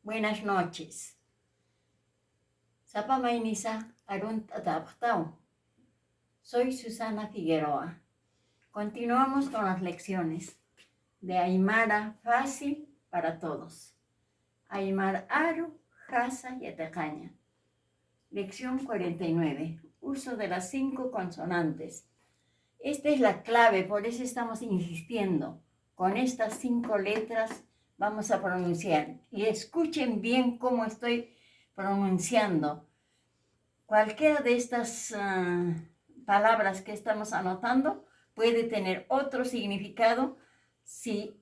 Buenas noches. Sapa Mainisa Arun Tataptau. Soy Susana Figueroa. Continuamos con las lecciones de Aymara fácil para todos. Aymar Aru, Jasa y Atacaña. Lección 49. Uso de las 5 consonantes. Esta es la clave, por eso estamos insistiendo. Con estas 5 letras vamos a pronunciar. Y escuchen bien cómo estoy pronunciando. Cualquiera de estas palabras que estamos anotando puede tener otro significado si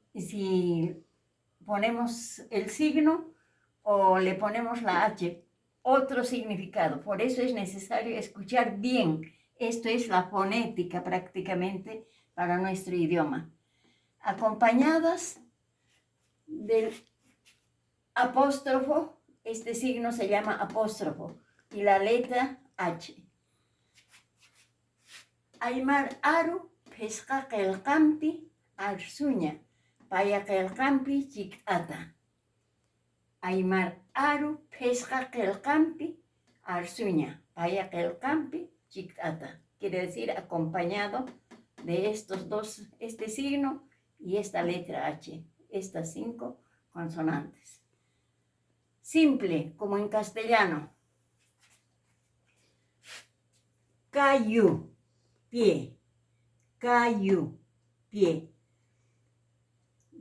ponemos el signo o le ponemos la H, otro significado. Por eso es necesario escuchar bien. Esto es la fonética prácticamente para nuestro idioma. Acompañadas del apóstrofo, este signo se llama apóstrofo, y la letra H. Aymar Aru, pesca qelqampi, arsuña, paya qelqampi, chik'ata. Aymar Aru, pesca qelqampi, arsuña, paya qelqampi, chik'ata. Quiere decir acompañado de estos dos, este signo y esta letra H, estas 5 consonantes. Simple, como en castellano. Cayu, pie. Cayu, pie.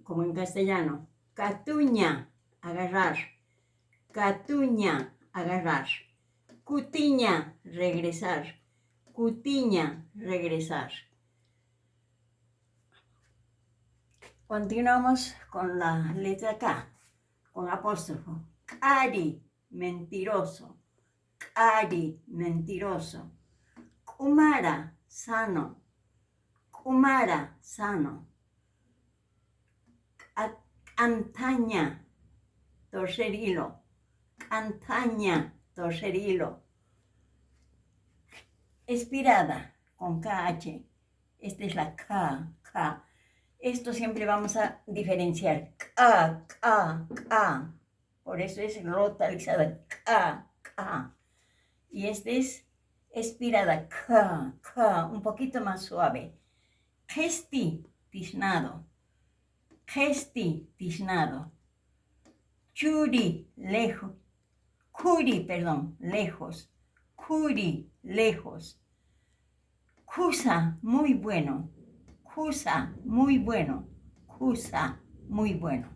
Como en castellano. Catuña, agarrar. Catuña, agarrar. Cutiña, regresar. Cutiña, regresar. Continuamos con la letra K, con apóstrofo. Cari, mentiroso. Cari, mentiroso. Kumara, sano. Kumara, sano. Antaña, torcer hilo. Antaña, torcer hilo. Expirada, con KH. Esta es la K. Esto siempre vamos a diferenciar. K. Por eso es rotalizada. K. Y este es expirada. K. Un poquito más suave. Gesti, tiznado. Gesti, tiznado. Churi, lejos. Curi, lejos. Curi, lejos. Cusa, muy bueno. Cusa, muy bueno. Cusa, muy bueno.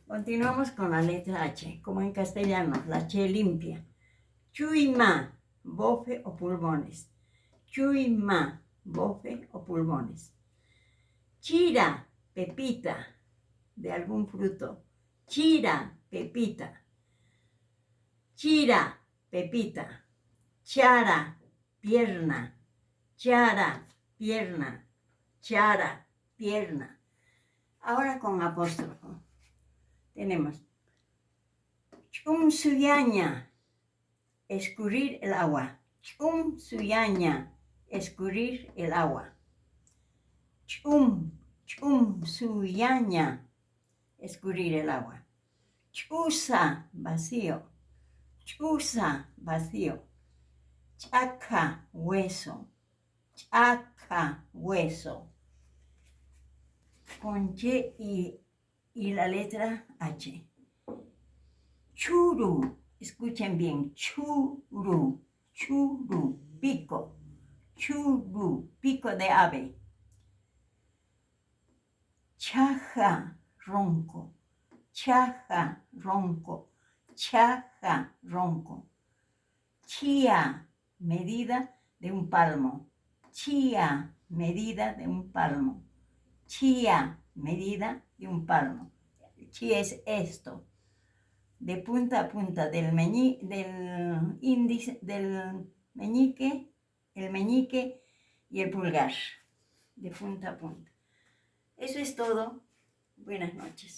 Continuamos con la letra H, como en castellano, la H limpia. Chuima, bofe o pulmones. Chuima, bofe o pulmones. Chira, pepita, de algún fruto. Chira, pepita. Chira, pepita. Chara, pierna. Chara, pierna. Chara, pierna. Ahora con apóstrofo. Tenemos chumsuyaña, escurrir el agua. Chumsuyaña, escurrir el agua. Chumsuyaña, escurrir el agua. Chusa, vacío. Chusa, vacío. Chaca, hueso. Chaca, hueso. Con Y y la letra H. Churu, escuchen bien. Churu, pico. Churu, pico de ave. Chaja, ronco. Chaja, ronco. Chaja, ronco. Chía, medida de un palmo. Chía, medida de un palmo. Chía, medida de un palmo. Chía es esto. De punta a punta del índice, del meñique, el meñique y el pulgar. De punta a punta. Eso es todo. Buenas noches.